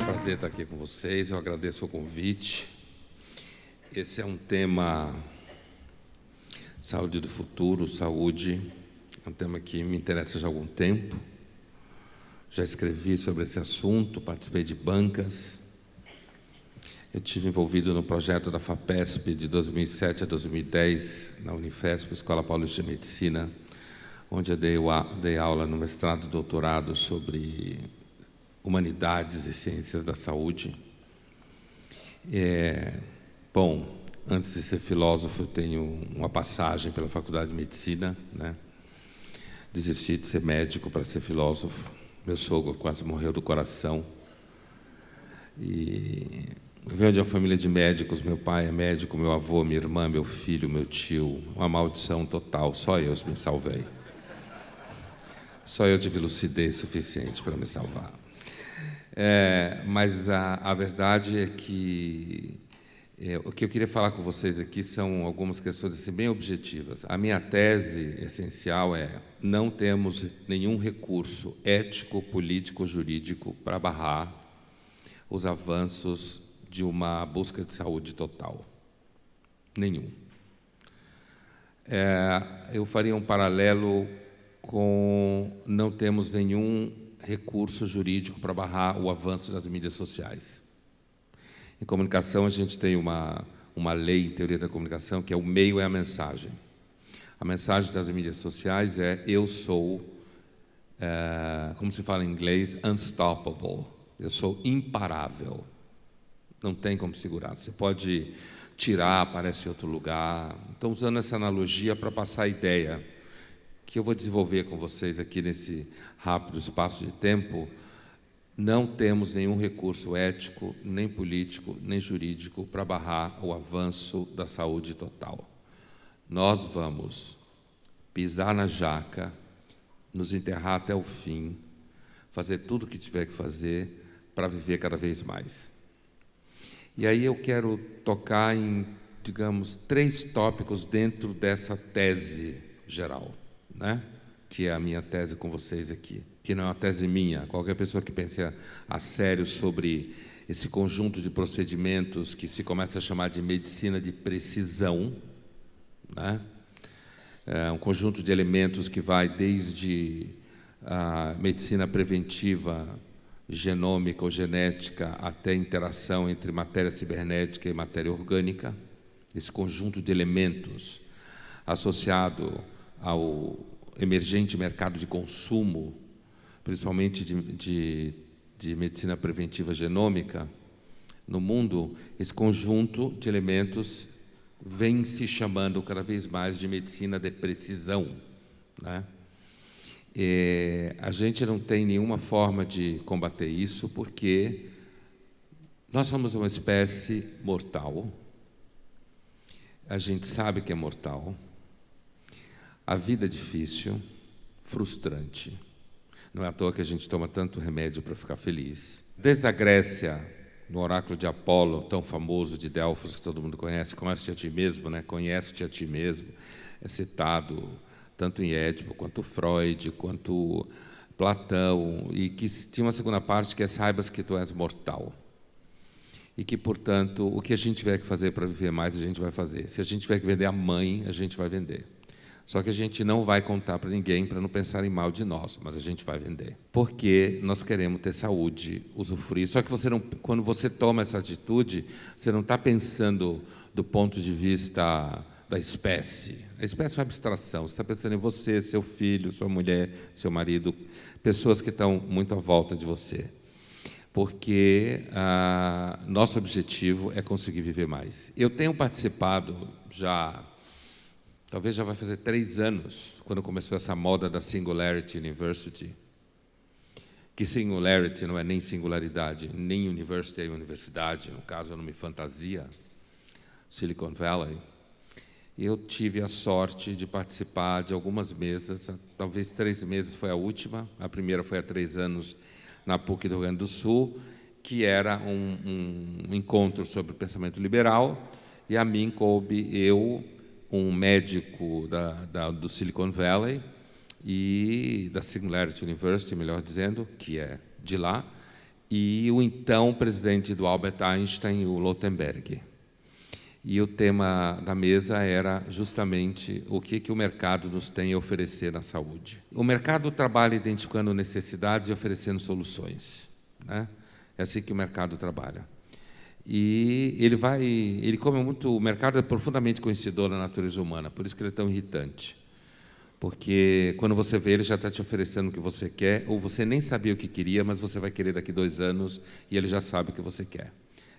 prazer estar aqui com vocês, eu agradeço o convite. Esse é um tema, saúde do futuro, saúde, é um tema que me interessa já há algum tempo. Já escrevi sobre esse assunto, participei de bancas. Eu estive envolvido no projeto da FAPESP de 2007 a 2010, na Unifesp, Escola Paulista de Medicina, onde eu dei aula no mestrado e doutorado sobre humanidades e ciências da saúde. Bom, antes de ser filósofo, eu tenho uma passagem pela Faculdade de Medicina, né? Desisti de ser médico para ser filósofo. Meu sogro quase morreu do coração. E eu venho de uma família de médicos. Meu pai é médico, meu avô, minha irmã, meu filho, meu tio. Uma maldição total. Só eu me salvei. Só eu tive lucidez suficiente para me salvar. Mas a verdade é que o que eu queria falar com vocês aqui são algumas questões assim, bem objetivas. A minha tese essencial é: não temos nenhum recurso ético, político, jurídico para barrar os avanços de uma busca de saúde total. Nenhum. Eu faria um paralelo com não temos nenhum recurso jurídico para barrar o avanço das mídias sociais. Em comunicação, a gente tem uma lei em teoria da comunicação que é o meio é a mensagem. A mensagem das mídias sociais é: eu sou, como se fala em inglês, unstoppable. Eu sou imparável. Não tem como segurar. Você pode tirar, aparece em outro lugar. Então, usando essa analogia para passar a ideia que eu vou desenvolver com vocês aqui nesse rápido espaço de tempo, não temos nenhum recurso ético, nem político, nem jurídico para barrar o avanço da saúde total. Nós vamos pisar na jaca, nos enterrar até o fim, fazer tudo o que tiver que fazer para viver cada vez mais. E aí eu quero tocar em, digamos, 3 tópicos dentro dessa tese geral, né? Que é a minha tese com vocês aqui, que não é uma tese minha. Qualquer pessoa que pense a sério sobre esse conjunto de procedimentos que se começa a chamar de medicina de precisão, né? É um conjunto de elementos que vai desde a medicina preventiva, genômica ou genética, até a interação entre matéria cibernética e matéria orgânica. Esse conjunto de elementos associado ao emergente mercado de consumo, principalmente de medicina preventiva genômica, no mundo, esse conjunto de elementos vem se chamando cada vez mais de medicina de precisão, né? A gente não tem nenhuma forma de combater isso, porque nós somos uma espécie mortal. A gente sabe que é mortal. A vida é difícil, frustrante. Não é à toa que a gente toma tanto remédio para ficar feliz. Desde a Grécia, no oráculo de Apolo, tão famoso de Delfos, que todo mundo conhece, conhece-te a ti mesmo, né? Conhece-te a ti mesmo. É citado tanto em Édipo, quanto Freud, quanto Platão, e que tinha uma segunda parte que é: saibas que tu és mortal. E que, portanto, o que a gente tiver que fazer para viver mais, a gente vai fazer. Se a gente tiver que vender a mãe, a gente vai vender. Só que a gente não vai contar para ninguém para não pensarem mal de nós, mas a gente vai vender. Porque nós queremos ter saúde, usufruir. Só que você não, quando você toma essa atitude, você não está pensando do ponto de vista da espécie. A espécie é uma abstração. Você está pensando em você, seu filho, sua mulher, seu marido, pessoas que estão muito à volta de você. Porque nosso objetivo é conseguir viver mais. Eu tenho participado talvez já vai fazer 3 anos, quando começou essa moda da Singularity University, que Singularity não é nem singularidade, nem University é universidade, no caso é um nome fantasia, Silicon Valley. E eu tive a sorte de participar de algumas mesas, talvez 3 meses foi a última, a primeira foi há 3 anos na PUC do Rio Grande do Sul, que era um encontro sobre o pensamento liberal, e a mim coube um médico do Silicon Valley e da Singularity University, melhor dizendo, que é de lá, e o então presidente do Albert Einstein, o Lotenberg. E o tema da mesa era justamente o que o mercado nos tem a oferecer na saúde. O mercado trabalha identificando necessidades e oferecendo soluções, né? É assim que o mercado trabalha. E o mercado é profundamente conhecedor da natureza humana, por isso que ele é tão irritante. Porque quando você vê, ele já está te oferecendo o que você quer, ou você nem sabia o que queria, mas você vai querer daqui 2 anos e ele já sabe o que você quer.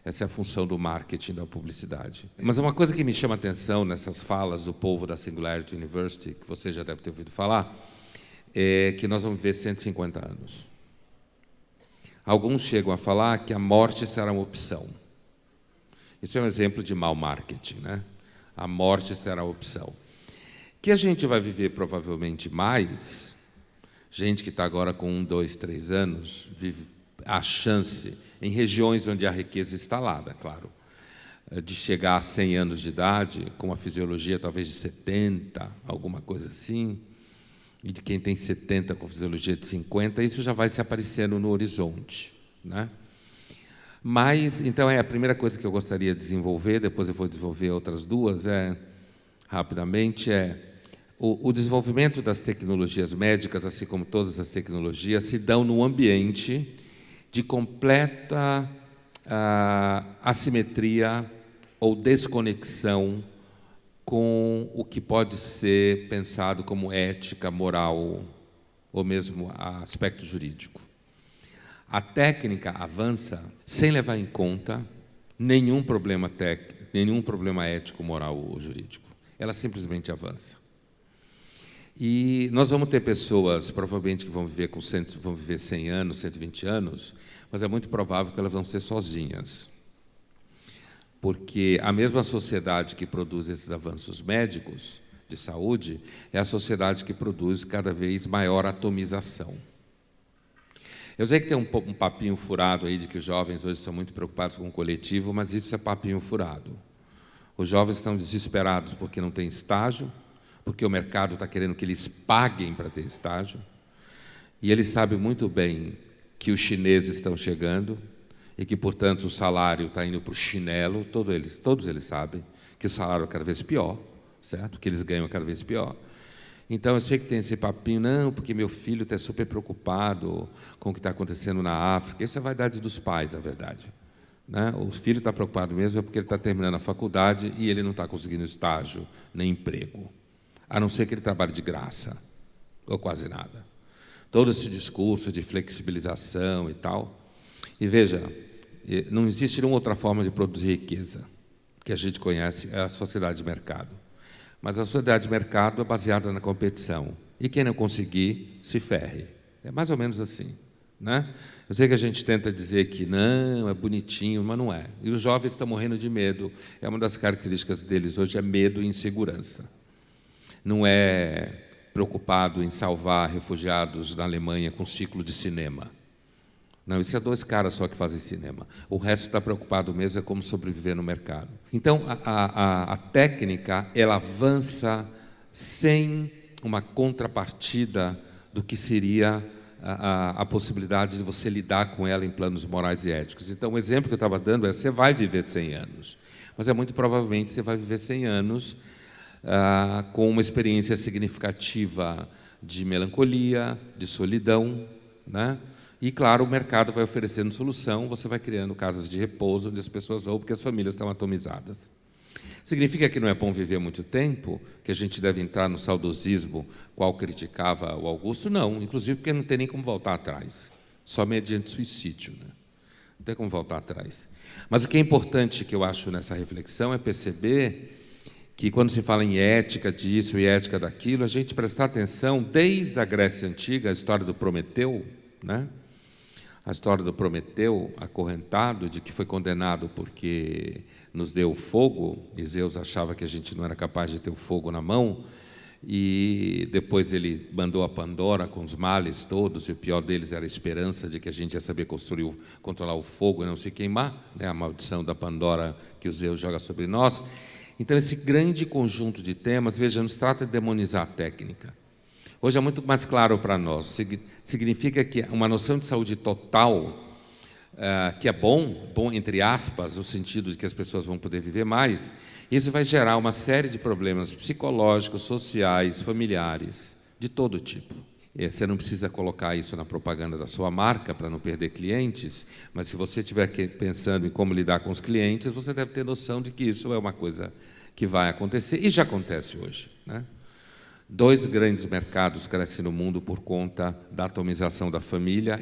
Essa é a função do marketing, da publicidade. Mas uma coisa que me chama a atenção nessas falas do povo da Singularity University, que você já deve ter ouvido falar, é que nós vamos viver 150 anos. Alguns chegam a falar que a morte será uma opção. Isso é um exemplo de mau marketing, né? A morte será a opção. Que a gente vai viver provavelmente mais, gente que está agora com 1, 2, 3 anos, vive a chance, em regiões onde a riqueza está instalada, claro, de chegar a 100 anos de idade, com uma fisiologia talvez de 70, alguma coisa assim, e de quem tem 70 com fisiologia de 50, isso já vai se aparecendo no horizonte, né? Mas, então, a primeira coisa que eu gostaria de desenvolver, depois eu vou desenvolver outras duas, rapidamente, o desenvolvimento das tecnologias médicas, assim como todas as tecnologias, se dão num ambiente de completa assimetria ou desconexão com o que pode ser pensado como ética, moral, ou mesmo aspecto jurídico. A técnica avança sem levar em conta nenhum problema ético, moral ou jurídico. Ela simplesmente avança. E nós vamos ter pessoas, provavelmente, que vão viver 100 anos, 120 anos, mas é muito provável que elas vão ser sozinhas. Porque a mesma sociedade que produz esses avanços médicos de saúde é a sociedade que produz cada vez maior atomização. Eu sei que tem um papinho furado aí de que os jovens hoje são muito preocupados com o coletivo, mas isso é papinho furado. Os jovens estão desesperados porque não tem estágio, porque o mercado está querendo que eles paguem para ter estágio, e eles sabem muito bem que os chineses estão chegando e que, portanto, o salário está indo para o chinelo, todos eles sabem que o salário é cada vez pior, certo? Que eles ganham cada vez pior. Então, eu sei que tem esse papinho, não, porque meu filho está super preocupado com o que está acontecendo na África. Isso é vaidade dos pais, na verdade, né? O filho está preocupado mesmo porque ele está terminando a faculdade e ele não está conseguindo estágio nem emprego, a não ser que ele trabalhe de graça, ou quase nada. Todo esse discurso de flexibilização e tal. E veja, não existe nenhuma outra forma de produzir riqueza que a gente conhece, é a sociedade de mercado. Mas a sociedade de mercado é baseada na competição. E quem não conseguir, se ferre. É mais ou menos assim, né? Eu sei que a gente tenta dizer que não, é bonitinho, mas não é. E os jovens estão morrendo de medo. É uma das características deles hoje, é medo e insegurança. Não é preocupado em salvar refugiados na Alemanha com ciclo de cinema. Não, isso é 2 caras só que fazem cinema. O resto está preocupado mesmo é como sobreviver no mercado. Então, a técnica, ela avança sem uma contrapartida do que seria a possibilidade de você lidar com ela em planos morais e éticos. Então, o exemplo que eu estava dando é: você vai viver 100 anos, mas é muito provavelmente você vai viver 100 anos com uma experiência significativa de melancolia, de solidão, né? E, claro, o mercado vai oferecendo solução, você vai criando casas de repouso onde as pessoas vão, porque as famílias estão atomizadas. Significa que não é bom viver muito tempo, que a gente deve entrar no saudosismo, qual criticava o Augusto? Não, inclusive porque não tem nem como voltar atrás, só mediante suicídio, né? Não tem como voltar atrás. Mas o que é importante, que eu acho, nessa reflexão, é perceber que, quando se fala em ética disso e ética daquilo, a gente prestar atenção, desde a Grécia Antiga, a história do Prometeu, né? A história do Prometeu, acorrentado, de que foi condenado porque nos deu fogo, e Zeus achava que a gente não era capaz de ter o fogo na mão, e depois ele mandou a Pandora com os males todos, e o pior deles era a esperança de que a gente ia saber controlar o fogo e não se queimar, né? A maldição da Pandora que o Zeus joga sobre nós. Então, esse grande conjunto de temas, veja, não se trata de demonizar a técnica. Hoje é muito mais claro para nós. Significa que uma noção de saúde total que é bom entre aspas, no sentido de que as pessoas vão poder viver mais, isso vai gerar uma série de problemas psicológicos, sociais, familiares, de todo tipo. Você não precisa colocar isso na propaganda da sua marca para não perder clientes, mas se você estiver pensando em como lidar com os clientes, você deve ter noção de que isso é uma coisa que vai acontecer, e já acontece hoje, né? 2 grandes mercados crescem no mundo por conta da atomização da família,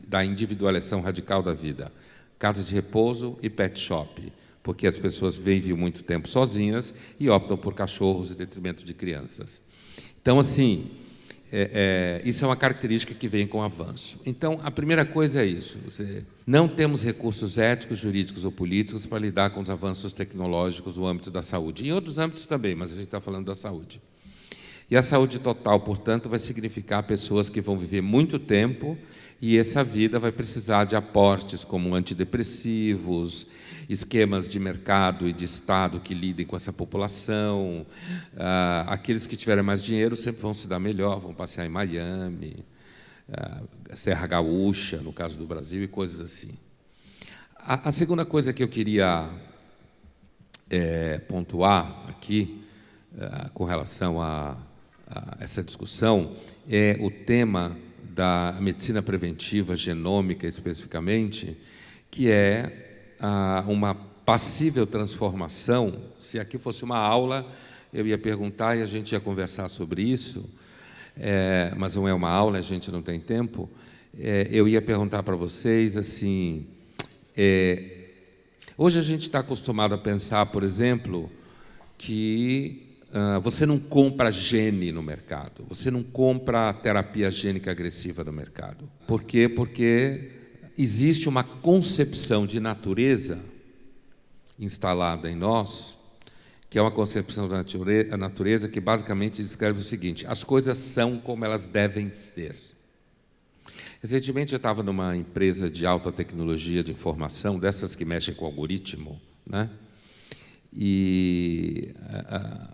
da individualização radical da vida. Casa de repouso e pet shop, porque as pessoas vivem muito tempo sozinhas e optam por cachorros em detrimento de crianças. Então, assim, isso é uma característica que vem com o avanço. Então, a primeira coisa é isso. Não temos recursos éticos, jurídicos ou políticos para lidar com os avanços tecnológicos no âmbito da saúde. Em outros âmbitos também, mas a gente está falando da saúde. E a saúde total, portanto, vai significar pessoas que vão viver muito tempo e essa vida vai precisar de aportes como antidepressivos, esquemas de mercado e de Estado que lidem com essa população. Aqueles que tiverem mais dinheiro sempre vão se dar melhor, vão passear em Miami, Serra Gaúcha, no caso do Brasil, e coisas assim. A segunda coisa que eu queria pontuar aqui, com relação a essa discussão, é o tema da medicina preventiva, genômica especificamente, que é uma passível transformação. Se aqui fosse uma aula, eu ia perguntar e a gente ia conversar sobre isso, mas não é uma aula, a gente não tem tempo. Eu ia perguntar para vocês, assim, hoje a gente está acostumado a pensar, por exemplo, que você não compra gene no mercado, você não compra terapia gênica agressiva no mercado. Por quê? Porque existe uma concepção de natureza instalada em nós, que é uma concepção da natureza que basicamente descreve o seguinte: as coisas são como elas devem ser. Recentemente eu estava numa empresa de alta tecnologia de informação, dessas que mexem com algoritmo, né? E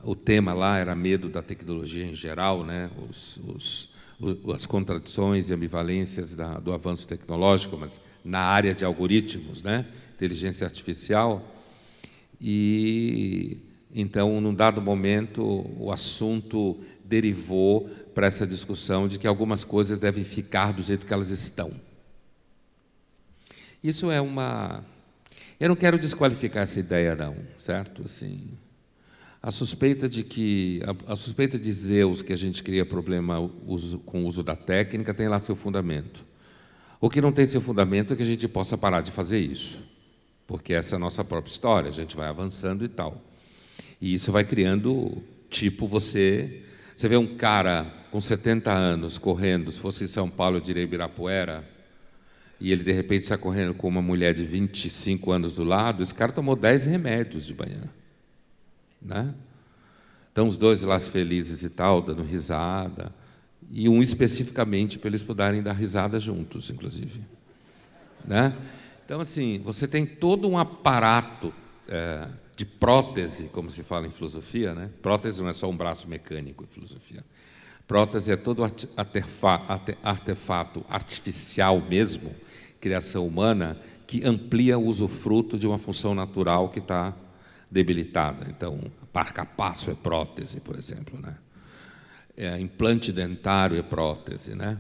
o tema lá era medo da tecnologia em geral, né? As contradições e ambivalências do avanço tecnológico, mas na área de algoritmos, né? Inteligência artificial. E então, num dado momento, o assunto derivou para essa discussão de que algumas coisas devem ficar do jeito que elas estão. Isso é uma... Eu não quero desqualificar essa ideia, não, certo? Assim, a suspeita de Zeus que a gente cria problema com o uso da técnica tem lá seu fundamento. O que não tem seu fundamento é que a gente possa parar de fazer isso, porque essa é a nossa própria história, a gente vai avançando e tal. E isso vai criando, tipo, você vê um cara com 70 anos correndo, se fosse em São Paulo, eu diria Ibirapuera, e ele, de repente, está correndo com uma mulher de 25 anos do lado, esse cara tomou 10 remédios de manhã, né? Então, os dois lá felizes e tal, dando risada, e um especificamente para eles poderem dar risada juntos, inclusive, né? Então, assim, você tem todo um aparato de prótese, como se fala em filosofia, né? Prótese não é só um braço mecânico em filosofia. Prótese é todo artefato artificial mesmo, criação humana, que amplia o usufruto de uma função natural que está debilitada. Então, marca-passo é prótese, por exemplo, né? Implante dentário é prótese, né?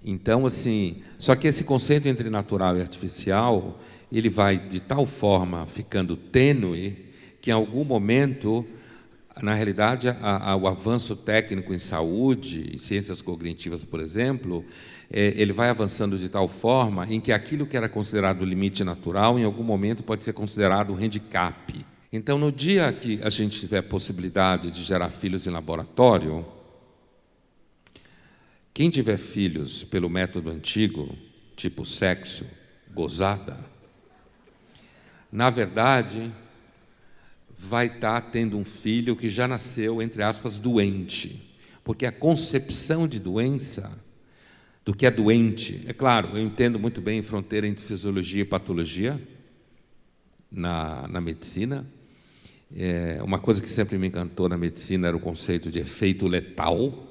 Então, assim, só que esse conceito entre natural e artificial, ele vai de tal forma ficando tênue que em algum momento, na realidade, o avanço técnico em saúde e ciências cognitivas, por exemplo, ele vai avançando de tal forma em que aquilo que era considerado limite natural, em algum momento pode ser considerado handicap. Então, no dia que a gente tiver a possibilidade de gerar filhos em laboratório, quem tiver filhos pelo método antigo, tipo sexo, gozada, na verdade, vai estar tendo um filho que já nasceu, entre aspas, doente. Porque a concepção de doença, do que é doente, é claro, eu entendo muito bem a fronteira entre fisiologia e patologia na medicina. Uma coisa que sempre me encantou na medicina era o conceito de efeito letal,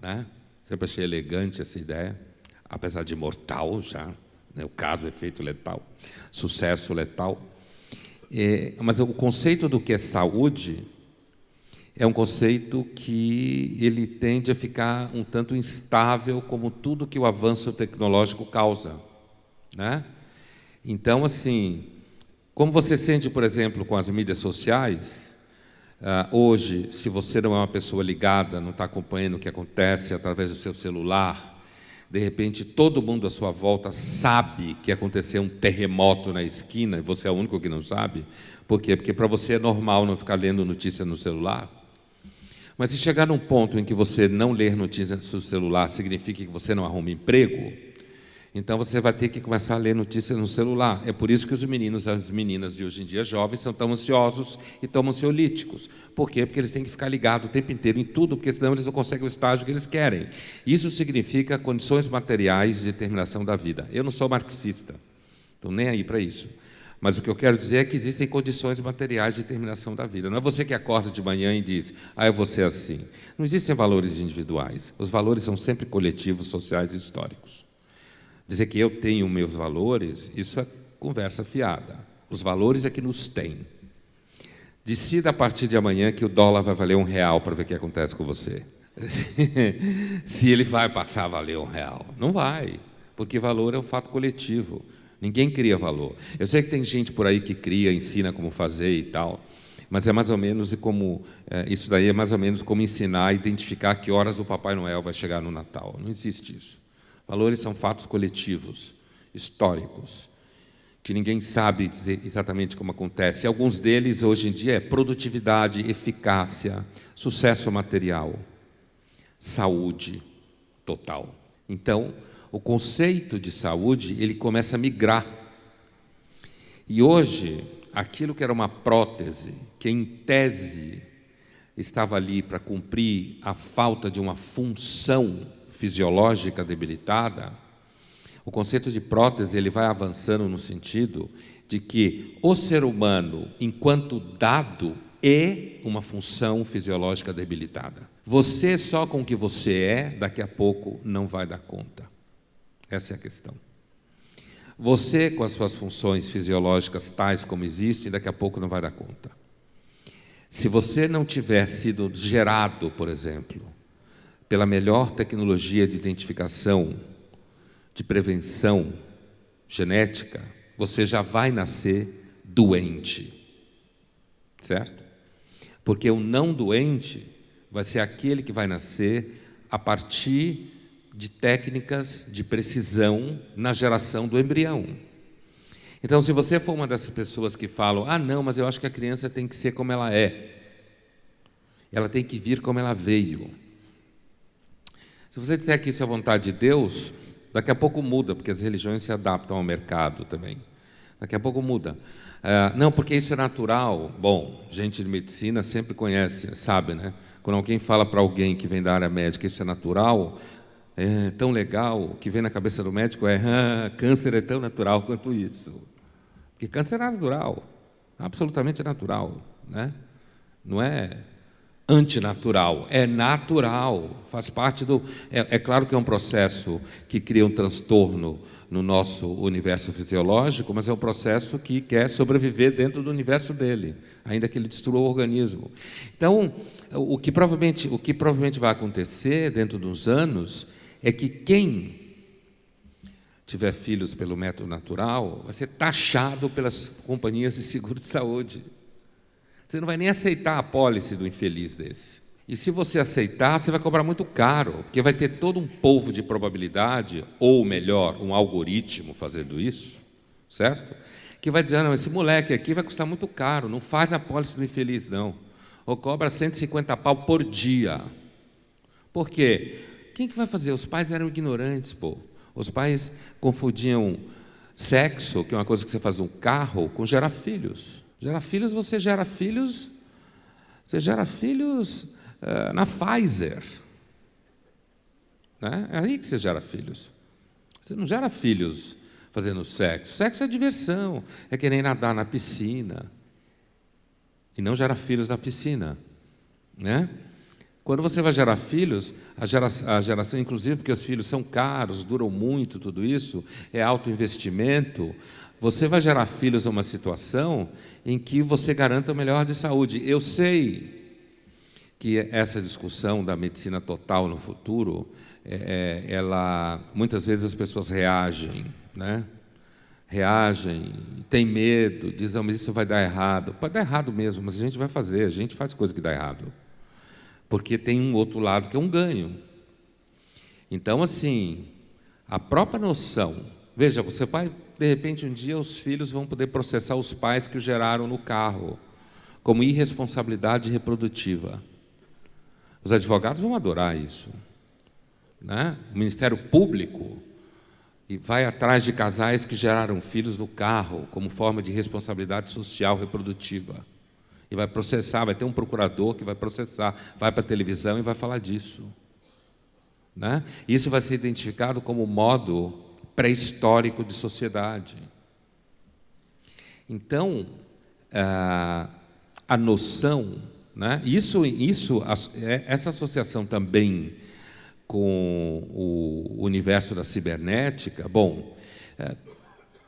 né? Sempre achei elegante essa ideia, apesar de mortal já, né? O caso, efeito letal, sucesso letal. Mas o conceito do que é saúde é um conceito que ele tende a ficar um tanto instável, como tudo que o avanço tecnológico causa, né? Então, assim, como você sente, por exemplo, com as mídias sociais, hoje, se você não é uma pessoa ligada, não está acompanhando o que acontece através do seu celular, de repente todo mundo à sua volta sabe que aconteceu um terremoto na esquina, e você é o único que não sabe. Por quê? Porque para você é normal não ficar lendo notícia no celular. Mas se chegar num ponto em que você não ler notícias no seu celular significa que você não arruma emprego, então você vai ter que começar a ler notícias no celular. É por isso que os meninos e as meninas de hoje em dia, jovens, são tão ansiosos e tão ansiolíticos. Por quê? Porque eles têm que ficar ligados o tempo inteiro em tudo, porque senão eles não conseguem o estágio que eles querem. Isso significa condições materiais de determinação da vida. Eu não sou marxista, estou nem aí para isso. Mas o que eu quero dizer é que existem condições materiais de determinação da vida. Não é você que acorda de manhã e diz, eu vou ser assim. Não existem valores individuais. Os valores são sempre coletivos, sociais e históricos. Dizer que eu tenho meus valores, isso é conversa fiada. Os valores é que nos têm. Decida a partir de amanhã que o dólar vai valer R$1 para ver o que acontece com você. Se ele vai passar a valer R$1. Não vai, porque valor é um fato coletivo. Ninguém cria valor. Eu sei que tem gente por aí que cria, ensina como fazer e tal, mas é mais ou menos isso daí é mais ou menos como ensinar a identificar que horas o Papai Noel vai chegar no Natal. Não existe isso. Valores são fatos coletivos, históricos, que ninguém sabe dizer exatamente como acontece. Alguns deles, hoje em dia, é produtividade, eficácia, sucesso material, saúde total. Então, o conceito de saúde, ele começa a migrar. E hoje, aquilo que era uma prótese, que em tese estava ali para cumprir a falta de uma função fisiológica debilitada, o conceito de prótese ele vai avançando no sentido de que o ser humano, enquanto dado, é uma função fisiológica debilitada. Você só com o que você é, daqui a pouco não vai dar conta. Essa é a questão. Você com as suas funções fisiológicas tais como existem, daqui a pouco não vai dar conta. Se você não tiver sido gerado, por exemplo, pela melhor tecnologia de identificação, de prevenção genética, você já vai nascer doente, certo? Porque o não doente vai ser aquele que vai nascer a partir de técnicas de precisão na geração do embrião. Então, se você for uma dessas pessoas que falam, não, mas eu acho que a criança tem que ser como ela é, ela tem que vir como ela veio. Se você disser que isso é vontade de Deus, daqui a pouco muda, porque as religiões se adaptam ao mercado também. Daqui a pouco muda. Não, porque isso é natural. Bom, gente de medicina sempre conhece, sabe, né? Quando alguém fala para alguém que vem da área médica isso é natural, é tão legal, o que vem na cabeça do médico é câncer é tão natural quanto isso. Porque câncer é natural, absolutamente natural, né? Não é antinatural, é natural, faz parte do... É claro que é um processo que cria um transtorno no nosso universo fisiológico, mas é um processo que quer sobreviver dentro do universo dele, ainda que ele destrua o organismo. Então, o que provavelmente vai acontecer dentro de uns anos é que quem tiver filhos pelo método natural vai ser taxado pelas companhias de seguro de saúde. Você não vai nem aceitar a apólice do infeliz desse. E se você aceitar, você vai cobrar muito caro, porque vai ter todo um polvo de probabilidade, ou melhor, um algoritmo fazendo isso, certo? Que vai dizer, não, esse moleque aqui vai custar muito caro, não faz a apólice do infeliz, não. Ou cobra 150 pau por dia. Por quê? Quem que vai fazer? Os pais eram ignorantes, pô. Os pais confundiam sexo, que é uma coisa que você faz no carro, com gerar filhos. Gerar filhos, você gera filhos na Pfizer. Né? É aí que você gera filhos. Você não gera filhos fazendo sexo. Sexo é diversão, é que nem nadar na piscina. E não gera filhos na piscina. Né? Quando você vai gerar filhos, a geração, inclusive porque os filhos são caros, duram muito, tudo isso, é alto investimento, você vai gerar filhos numa situação em que você garanta o melhor de saúde. Eu sei que essa discussão da medicina total no futuro, muitas vezes as pessoas reagem, né? Reagem, tem medo, dizem, mas isso vai dar errado. Pode dar errado mesmo, mas a gente vai fazer, a gente faz coisa que dá errado. Porque tem um outro lado que é um ganho. Então, assim, a própria noção... Veja, você vai, de repente, um dia os filhos vão poder processar os pais que o geraram no carro, como irresponsabilidade reprodutiva. Os advogados vão adorar isso, né? O Ministério Público e vai atrás de casais que geraram filhos no carro como forma de responsabilidade social reprodutiva. E vai processar, vai ter um procurador que vai processar, vai para a televisão e vai falar disso, né? Isso vai ser identificado como modo pré-histórico de sociedade. Então, a noção, né? Essa associação também com o universo da cibernética, bom,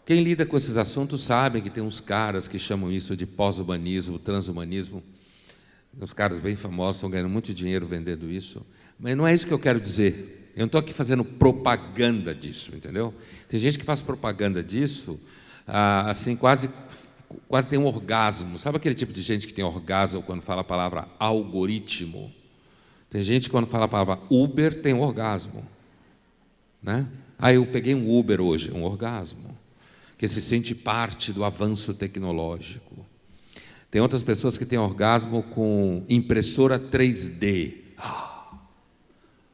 quem lida com esses assuntos sabe que tem uns caras que chamam isso de pós-humanismo, transhumanismo, uns caras bem famosos estão ganhando muito dinheiro vendendo isso, mas não é isso que eu quero dizer. Eu não estou aqui fazendo propaganda disso, entendeu? Tem gente que faz propaganda disso, assim, quase tem um orgasmo. Sabe aquele tipo de gente que tem orgasmo quando fala a palavra algoritmo? Tem gente que quando fala a palavra Uber tem um orgasmo, né? Eu peguei um Uber hoje, um orgasmo, que se sente parte do avanço tecnológico. Tem outras pessoas que têm orgasmo com impressora 3D.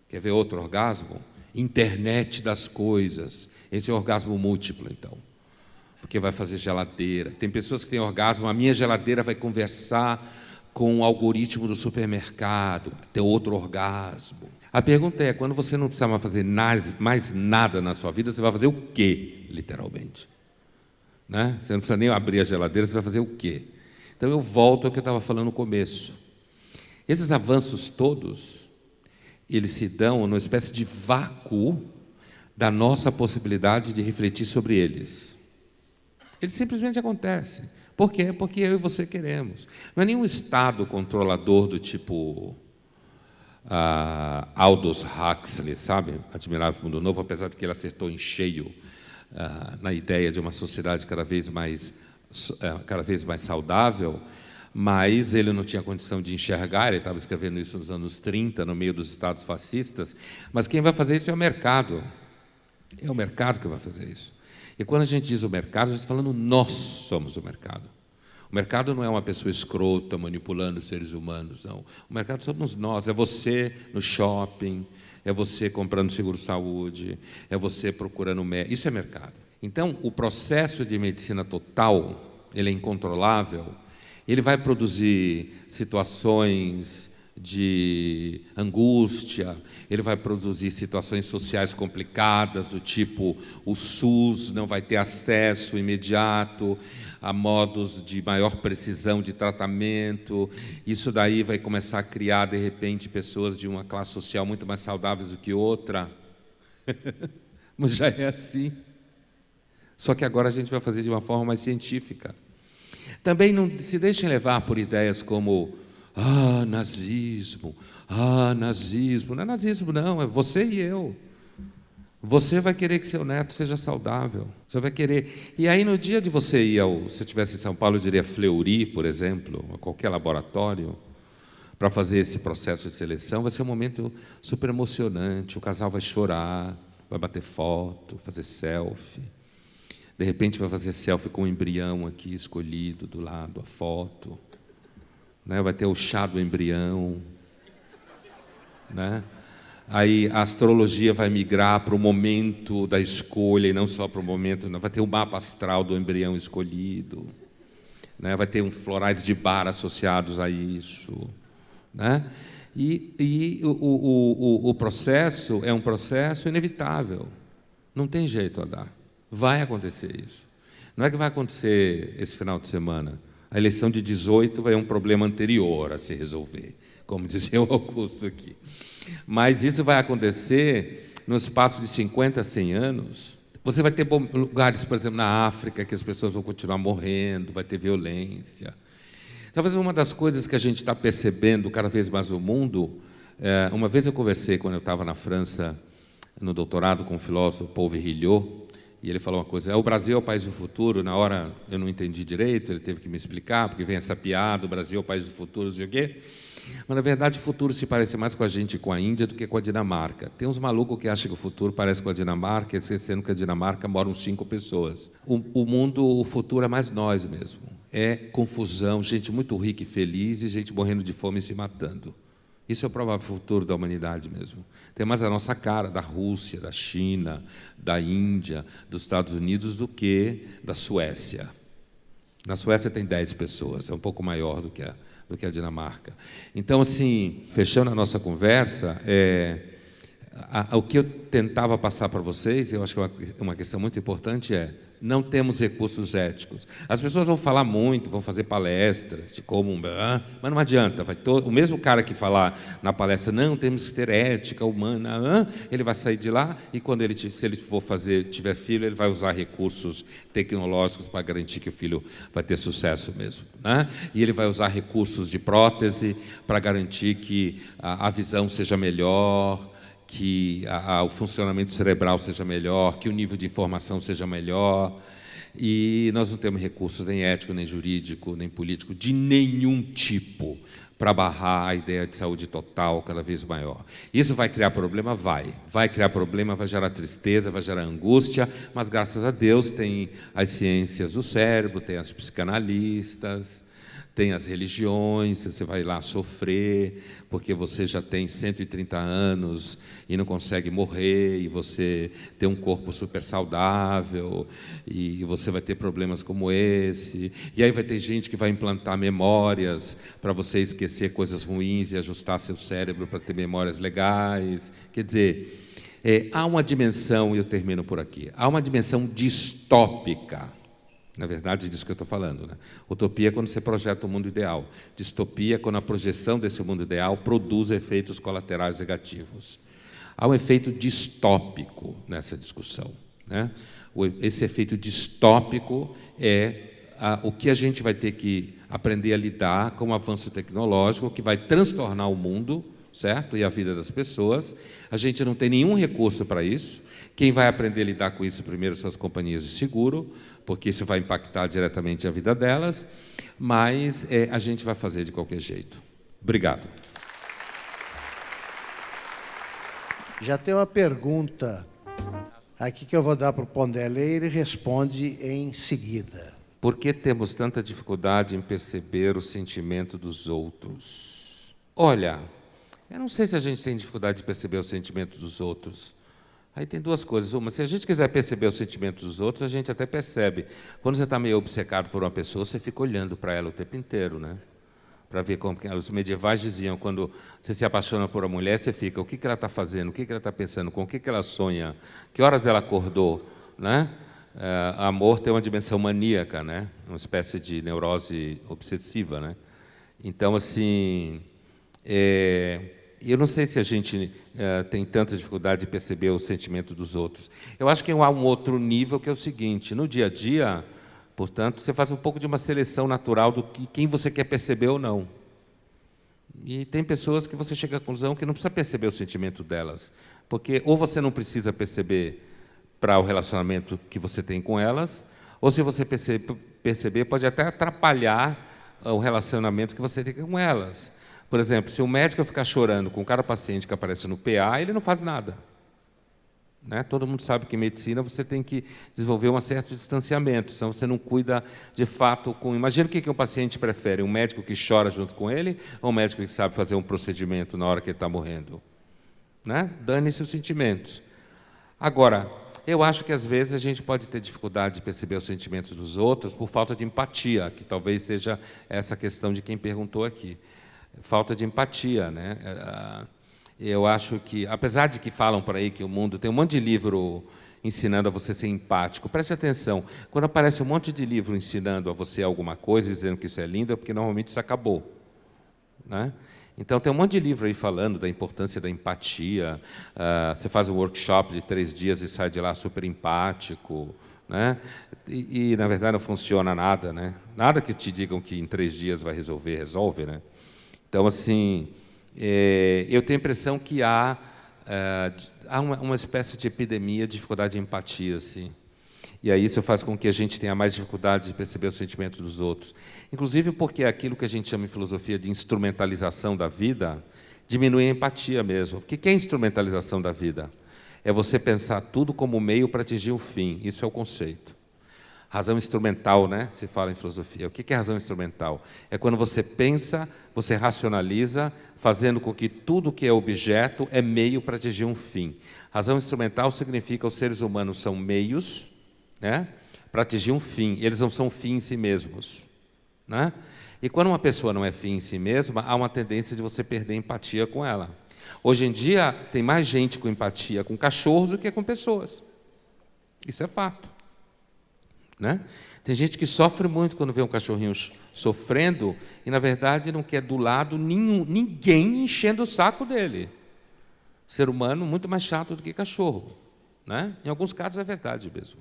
Quer ver outro orgasmo? Internet das coisas. Esse é o orgasmo múltiplo, então. Porque vai fazer geladeira. Tem pessoas que têm orgasmo, a minha geladeira vai conversar com o algoritmo do supermercado, ter outro orgasmo. A pergunta é, quando você não precisa mais fazer mais nada na sua vida, você vai fazer o quê, literalmente? Né? Você não precisa nem abrir a geladeira, você vai fazer o quê? Então, eu volto ao que eu estava falando no começo. Esses avanços todos, eles se dão numa espécie de vácuo da nossa possibilidade de refletir sobre eles. Eles simplesmente acontecem. Por quê? Porque eu e você queremos. Não é nenhum estado controlador do tipo Aldous Huxley, sabe? Admirável Mundo Novo, apesar de que ele acertou em cheio na ideia de uma sociedade cada vez mais saudável, mas ele não tinha condição de enxergar, ele estava escrevendo isso nos anos 30, no meio dos estados fascistas, mas quem vai fazer isso é o mercado. É o mercado que vai fazer isso. E quando a gente diz o mercado, a gente está falando nós somos o mercado. O mercado não é uma pessoa escrota manipulando os seres humanos, não. O mercado somos nós, é você no shopping, é você comprando seguro-saúde, é você procurando médico. Isso é mercado. Então, o processo de medicina total, ele é incontrolável, ele vai produzir situações de angústia, ele vai produzir situações sociais complicadas, do tipo o SUS não vai ter acesso imediato a modos de maior precisão de tratamento. Isso daí vai começar a criar, de repente, pessoas de uma classe social muito mais saudáveis do que outra. Mas já é assim. Só que agora a gente vai fazer de uma forma mais científica. Também não se deixem levar por ideias como nazismo, nazismo. Não é nazismo, não, é você e eu. Você vai querer que seu neto seja saudável. Você vai querer. E aí, no dia de você ir se eu estivesse em São Paulo, eu diria Fleury, por exemplo, a qualquer laboratório, para fazer esse processo de seleção, vai ser um momento super emocionante. O casal vai chorar, vai bater foto, fazer selfie. De repente, vai fazer selfie com o embrião aqui escolhido do lado, a foto. Né? Vai ter o chá do embrião. Né? Aí a astrologia vai migrar para o momento da escolha e não só para o momento, não. Vai ter o mapa astral do embrião escolhido, né? Vai ter florais de bar associados a isso, né? E o processo é um processo inevitável, não tem jeito a dar, vai acontecer isso. Não é que vai acontecer esse final de semana, a eleição de 18 vai ser um problema anterior a se resolver. como dizia o Augusto aqui. Mas isso vai acontecer no espaço de 50, 100 anos. Você vai ter lugares, por exemplo, na África, que as pessoas vão continuar morrendo, vai ter violência. Talvez uma das coisas que a gente está percebendo cada vez mais no mundo, uma vez eu conversei, quando eu estava na França, no doutorado, com o filósofo Paul Virilio, e ele falou uma coisa: o Brasil é o país do futuro. Na hora eu não entendi direito, ele teve que me explicar, porque vem essa piada, o Brasil é o país do futuro, não sei o quê. Mas, na verdade, o futuro se parece mais com a gente, com a Índia, do que com a Dinamarca. Tem uns malucos que acham que o futuro parece com a Dinamarca, esquecendo que a Dinamarca moram 5 pessoas. O mundo, o futuro é mais nós mesmo. É confusão, gente muito rica e feliz e gente morrendo de fome e se matando. Isso é o provável futuro da humanidade mesmo. Tem mais a nossa cara da Rússia, da China, da Índia, dos Estados Unidos, do que da Suécia. Na Suécia tem 10 pessoas, é um pouco maior do que a Dinamarca. Então, assim, fechando a nossa conversa, o que eu tentava passar para vocês, eu acho que uma questão muito importante não temos recursos éticos. As pessoas vão falar muito, vão fazer palestras de como, mas não adianta. O mesmo cara que falar na palestra, não, temos que ter ética humana, ele vai sair de lá e quando se ele tiver filho, ele vai usar recursos tecnológicos para garantir que o filho vai ter sucesso mesmo, né? E ele vai usar recursos de prótese para garantir que a visão seja melhor, que o funcionamento cerebral seja melhor, que o nível de informação seja melhor. E nós não temos recursos nem ético, nem jurídico, nem político, de nenhum tipo, para barrar a ideia de saúde total cada vez maior. Isso vai criar problema? Vai criar problema, vai gerar tristeza, vai gerar angústia, mas, graças a Deus, tem as ciências do cérebro, tem as psicanalistas, tem as religiões. Você vai lá sofrer, porque você já tem 130 anos e não consegue morrer, e você tem um corpo super saudável, e você vai ter problemas como esse. E aí vai ter gente que vai implantar memórias para você esquecer coisas ruins e ajustar seu cérebro para ter memórias legais. Quer dizer, há uma dimensão, e eu termino por aqui, há uma dimensão distópica. Na verdade, é disso que eu estou falando, né? Utopia é quando você projeta o mundo ideal. Distopia é quando a projeção desse mundo ideal produz efeitos colaterais negativos. Há um efeito distópico nessa discussão, né? Esse efeito distópico o que a gente vai ter que aprender a lidar com o avanço tecnológico, que vai transtornar o mundo, certo? E a vida das pessoas. A gente não tem nenhum recurso para isso. Quem vai aprender a lidar com isso primeiro são as companhias de seguro, porque isso vai impactar diretamente a vida delas, mas a gente vai fazer de qualquer jeito. Obrigado. Já tem uma pergunta aqui que eu vou dar para o Ponderley, ele responde em seguida. Por que temos tanta dificuldade em perceber o sentimento dos outros? Olha, eu não sei se a gente tem dificuldade de perceber o sentimento dos outros. Aí tem duas coisas. Uma, se a gente quiser perceber os sentimentos dos outros, a gente até percebe. Quando você está meio obcecado por uma pessoa, você fica olhando para ela o tempo inteiro, né? Para ver como os medievais diziam, quando você se apaixona por uma mulher, você fica, o que ela está fazendo, o que ela está pensando, com o que ela sonha, que horas ela acordou, né? Amor tem uma dimensão maníaca, né? Uma espécie de neurose obsessiva, né? Então, assim, eu não sei se a gente tem tanta dificuldade de perceber o sentimento dos outros. Eu acho que há um outro nível, que é o seguinte: no dia a dia, portanto, você faz um pouco de uma seleção natural do quem você quer perceber ou não. E tem pessoas que você chega à conclusão que não precisa perceber o sentimento delas, porque ou você não precisa perceber para o relacionamento que você tem com elas, ou se você perceber, pode até atrapalhar o relacionamento que você tem com elas. Por exemplo, se o médico ficar chorando com cada paciente que aparece no PA, ele não faz nada, né? Todo mundo sabe que em medicina você tem que desenvolver um certo distanciamento, senão você não cuida de fato com... Imagina o que um paciente prefere, um médico que chora junto com ele ou um médico que sabe fazer um procedimento na hora que ele está morrendo, né? Dane-se os sentimentos. Agora, eu acho que às vezes a gente pode ter dificuldade de perceber os sentimentos dos outros por falta de empatia, que talvez seja essa questão de quem perguntou aqui. Falta de empatia, né? Eu acho que, apesar de que falam por aí que o mundo tem um monte de livro ensinando a você ser empático, preste atenção, quando aparece um monte de livro ensinando a você alguma coisa, dizendo que isso é lindo, é porque normalmente isso acabou, né? Então, tem um monte de livro aí falando da importância da empatia. Você faz um workshop de 3 dias e sai de lá super empático, né? Na verdade, não funciona nada, né? Nada que te digam que em 3 dias vai resolver, resolve, né? Então, assim, eu tenho a impressão que há uma espécie de epidemia de dificuldade de empatia, assim. E aí isso faz com que a gente tenha mais dificuldade de perceber os sentimentos dos outros. Inclusive porque aquilo que a gente chama em filosofia de instrumentalização da vida diminui a empatia mesmo. O que é instrumentalização da vida? É você pensar tudo como meio para atingir um fim. Isso é o conceito. Razão instrumental, né? Se fala em filosofia. O que é razão instrumental? É quando você pensa, você racionaliza, fazendo com que tudo que é objeto é meio para atingir um fim. Razão instrumental significa que os seres humanos são meios, né, para atingir um fim. Eles não são fim em si mesmos, né? E quando uma pessoa não é fim em si mesma, há uma tendência de você perder empatia com ela. Hoje em dia, tem mais gente com empatia com cachorros do que com pessoas. Isso é fato, né? Tem gente que sofre muito quando vê um cachorrinho sofrendo e, na verdade, não quer do lado ninguém enchendo o saco dele. Ser humano muito mais chato do que cachorro, né? Em alguns casos é verdade mesmo.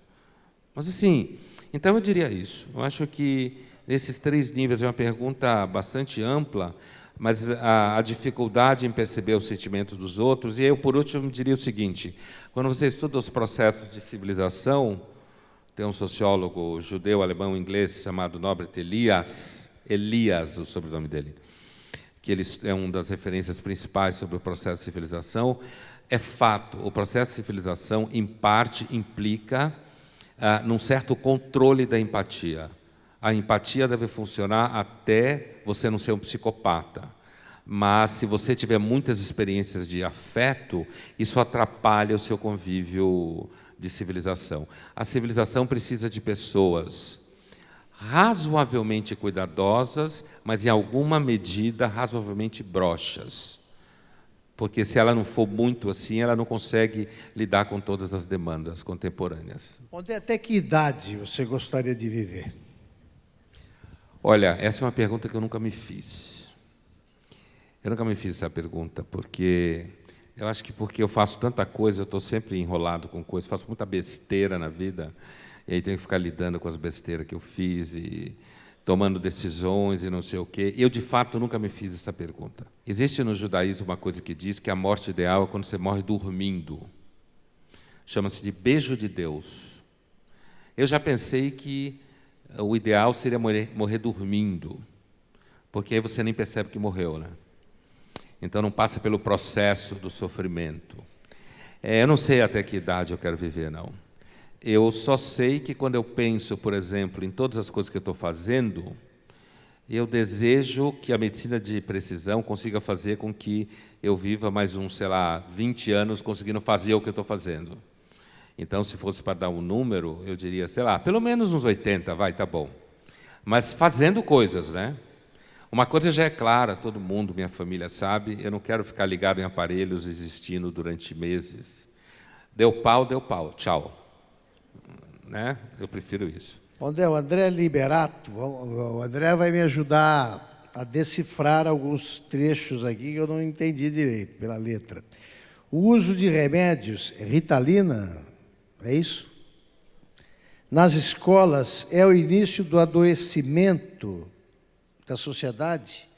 Mas, assim, então eu diria isso. Eu acho que nesses 3 níveis é uma pergunta bastante ampla, mas a dificuldade em perceber o sentimento dos outros. E eu, por último, diria o seguinte: quando você estuda os processos de civilização, tem um sociólogo judeu, alemão, inglês, chamado Norbert Elias, o sobrenome dele, que ele é uma das referências principais sobre o processo de civilização. É fato, o processo de civilização, em parte, implica num certo controle da empatia. A empatia deve funcionar até você não ser um psicopata. Mas, se você tiver muitas experiências de afeto, isso atrapalha o seu convívio de civilização. A civilização precisa de pessoas razoavelmente cuidadosas, mas, em alguma medida, razoavelmente broxas. Porque, se ela não for muito assim, ela não consegue lidar com todas as demandas contemporâneas. Até que idade você gostaria de viver? Olha, essa é uma pergunta que eu nunca me fiz. Eu nunca me fiz essa pergunta, porque eu acho que porque eu faço tanta coisa, eu estou sempre enrolado com coisas, faço muita besteira na vida, e aí tenho que ficar lidando com as besteiras que eu fiz e tomando decisões e não sei o quê. Eu, de fato, nunca me fiz essa pergunta. Existe no judaísmo uma coisa que diz que a morte ideal é quando você morre dormindo. Chama-se de beijo de Deus. Eu já pensei que o ideal seria morrer dormindo, porque aí você nem percebe que morreu, né? Então não passa pelo processo do sofrimento. Eu não sei até que idade eu quero viver, não. Eu só sei que quando eu penso, por exemplo, em todas as coisas que eu estou fazendo, eu desejo que a medicina de precisão consiga fazer com que eu viva mais uns, 20 anos conseguindo fazer o que eu estou fazendo. Então, se fosse para dar um número, eu diria, pelo menos uns 80, vai, tá bom. Mas fazendo coisas, né? Uma coisa já é clara, todo mundo, minha família sabe, eu não quero ficar ligado em aparelhos existindo durante meses. Deu pau, tchau. Né? Eu prefiro isso. O André Liberato, o André vai me ajudar a decifrar alguns trechos aqui que eu não entendi direito pela letra. O uso de remédios, Ritalina, é isso? Nas escolas é o início do adoecimento da sociedade?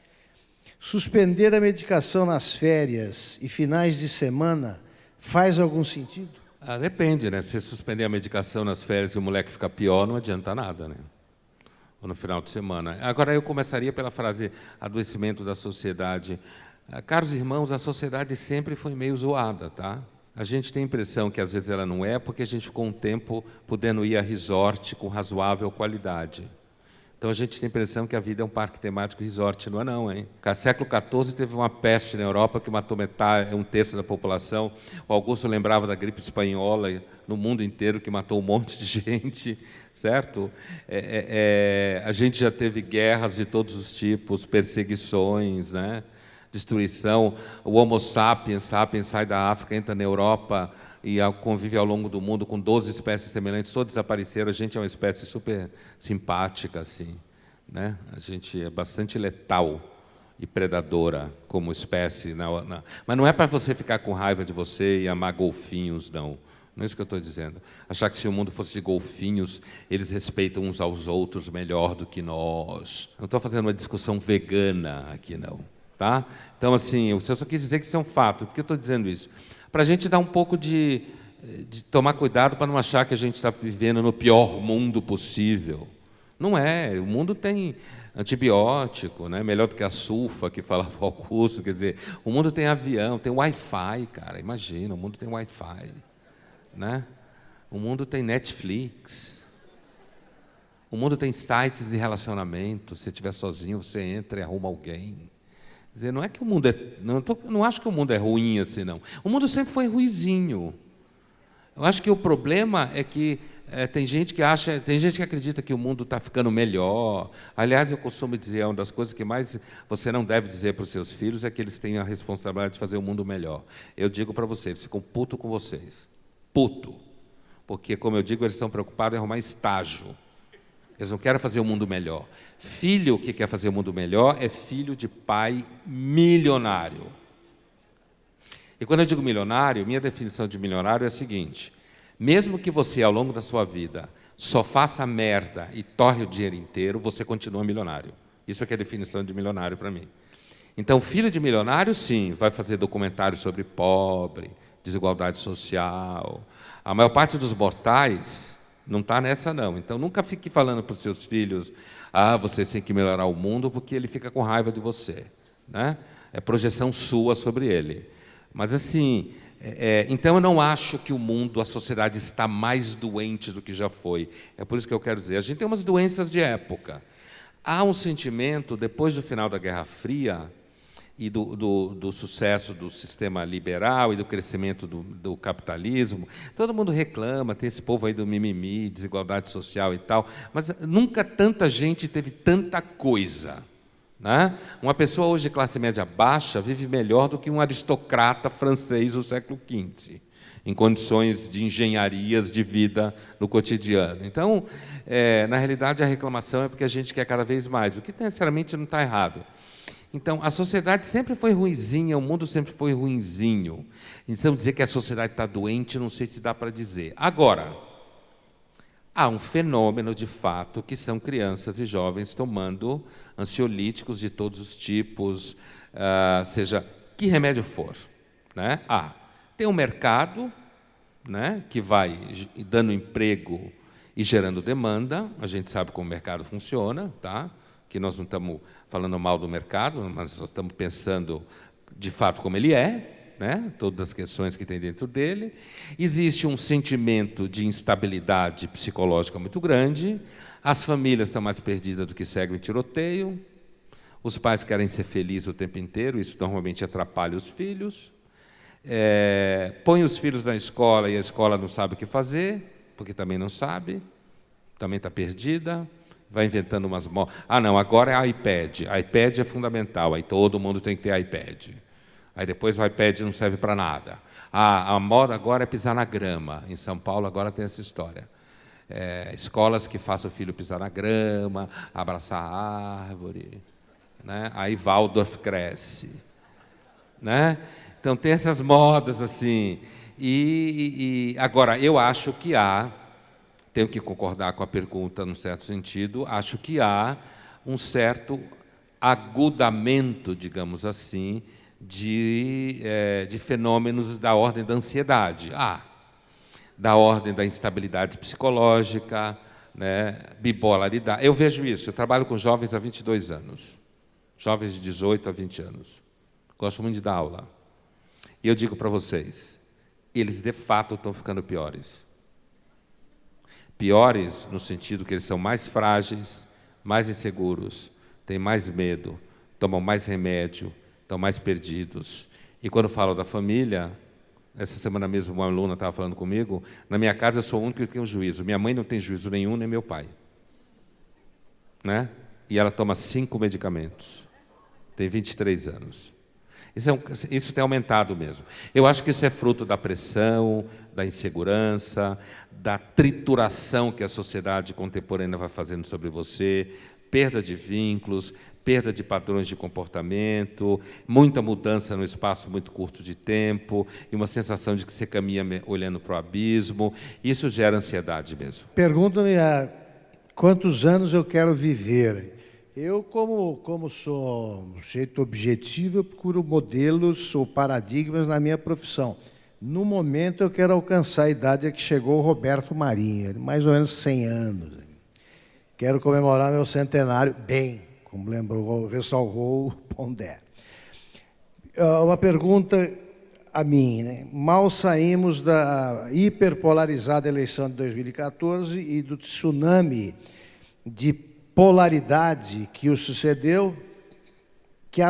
Suspender a medicação nas férias e finais de semana faz algum sentido? Depende, né? Se suspender a medicação nas férias e o moleque ficar pior, não adianta nada, né? Ou no final de semana. Agora, eu começaria pela frase adoecimento da sociedade. Caros irmãos, a sociedade sempre foi meio zoada, tá? A gente tem a impressão que às vezes ela não é, porque a gente ficou um tempo podendo ir a resort com razoável qualidade. Então a gente tem a impressão que a vida é um parque temático resort, não é não, hein? No século XIV teve uma peste na Europa que matou metade, 1/3 da população. O Augusto lembrava da gripe espanhola no mundo inteiro, que matou um monte de gente, certo? A gente já teve guerras de todos os tipos, perseguições, né? Destruição. O Homo sapiens sai da África, entra na Europa e convive ao longo do mundo com 12 espécies semelhantes, todos desapareceram. A gente é uma espécie super simpática, assim, né? A gente é bastante letal, e predadora como espécie. Mas não é para você ficar com raiva de você e amar golfinhos, não. Não é isso que eu estou dizendo. Achar que se o mundo fosse de golfinhos, eles respeitam uns aos outros melhor do que nós. Não estou fazendo uma discussão vegana aqui, não. Tá? Então, assim, eu só quis dizer que isso é um fato. Por que eu estou dizendo isso? Para a gente dar um pouco de tomar cuidado para não achar que a gente está vivendo no pior mundo possível. Não é. O mundo tem antibiótico, né? Melhor do que a sulfa, que falava o Augusto. Quer dizer, o mundo tem avião, tem Wi-Fi, cara. Imagina, o mundo tem Wi-Fi. Né? O mundo tem Netflix. O mundo tem sites de relacionamento. Se você estiver sozinho, você entra e arruma alguém. Quer dizer, não é que o mundo é... Não acho que o mundo é ruim assim, não. O mundo sempre foi ruizinho. Eu acho que o problema é que tem gente que acredita que o mundo está ficando melhor. Aliás, eu costumo dizer, uma das coisas que mais você não deve dizer para os seus filhos é que eles têm a responsabilidade de fazer o mundo melhor. Eu digo para vocês, eles ficam putos com vocês. Puto. Porque, como eu digo, eles estão preocupados em arrumar estágio. Eles não querem fazer o mundo melhor. Filho que quer fazer o mundo melhor é filho de pai milionário. E quando eu digo milionário, minha definição de milionário é a seguinte: mesmo que você, ao longo da sua vida, só faça merda e torre o dinheiro inteiro, você continua milionário. Isso é que é a definição de milionário para mim. Então, filho de milionário, sim, vai fazer documentário sobre pobre, desigualdade social. A maior parte dos mortais não está nessa, não. Então, nunca fique falando para os seus filhos: vocês têm que melhorar o mundo, porque ele fica com raiva de você. Né? É projeção sua sobre ele. Mas, assim, então eu não acho que o mundo, a sociedade está mais doente do que já foi. É por isso que eu quero dizer, a gente tem umas doenças de época. Há um sentimento, depois do final da Guerra Fria, e do sucesso do sistema liberal e do crescimento do capitalismo, todo mundo reclama, tem esse povo aí do mimimi, desigualdade social e tal, mas nunca tanta gente teve tanta coisa. Né? Uma pessoa hoje de classe média baixa vive melhor do que um aristocrata francês do século XV, em condições de engenharias de vida no cotidiano. Então, na realidade, a reclamação é porque a gente quer cada vez mais, o que necessariamente não está errado. Então, a sociedade sempre foi ruinzinha, o mundo sempre foi ruinzinho. Então, dizer que a sociedade está doente, não sei se dá para dizer. Agora, há um fenômeno, de fato, que são crianças e jovens tomando ansiolíticos de todos os tipos, seja que remédio for. Né? Tem um mercado, né, que vai dando emprego e gerando demanda. A gente sabe como o mercado funciona, tá? Que nós não estamos falando mal do mercado, mas nós estamos pensando, de fato, como ele é, né? Todas as questões que tem dentro dele. Existe um sentimento de instabilidade psicológica muito grande, as famílias estão mais perdidas do que seguem o tiroteio, os pais querem ser felizes o tempo inteiro, isso normalmente atrapalha os filhos, põe os filhos na escola e a escola não sabe o que fazer, porque também não sabe, também está perdida, vai inventando umas modas. Não, agora é iPad. iPad é fundamental, aí todo mundo tem que ter iPad. Aí depois o iPad não serve para nada. A moda agora é pisar na grama. Em São Paulo agora tem essa história. Escolas que façam o filho pisar na grama, abraçar a árvore. Né? Aí Waldorf cresce. Né? Então tem essas modas assim. Agora, eu acho que tenho que concordar com a pergunta, num certo sentido, acho que há um certo agudamento, digamos assim, de fenômenos da ordem da ansiedade. Da ordem da instabilidade psicológica, né, bipolaridade. Eu vejo isso, eu trabalho com jovens há 22 anos, jovens de 18 a 20 anos. Gosto muito de dar aula. E eu digo para vocês, eles de fato estão ficando piores. Piores no sentido que eles são mais frágeis, mais inseguros, têm mais medo, tomam mais remédio, estão mais perdidos. E quando falo da família, essa semana mesmo uma aluna estava falando comigo, na minha casa eu sou o único que tem um juízo. Minha mãe não tem juízo nenhum, nem meu pai. Né? E ela toma 5 medicamentos. Tem 23 anos. Isso tem aumentado mesmo. Eu acho que isso é fruto da pressão, da insegurança, da trituração que a sociedade contemporânea vai fazendo sobre você, perda de vínculos, perda de padrões de comportamento, muita mudança no espaço muito curto de tempo, e uma sensação de que você caminha olhando para o abismo. Isso gera ansiedade mesmo. Pergunta-me quantos anos eu quero viver. Eu, como sou um sujeito objetivo, eu procuro modelos ou paradigmas na minha profissão. No momento, eu quero alcançar a idade a que chegou o Roberto Marinho, mais ou menos 100 anos. Quero comemorar meu centenário bem, como ressalvou o Pondé. Uma pergunta a mim, né? Mal saímos da hiperpolarizada eleição de 2014 e do tsunami de polaridade que a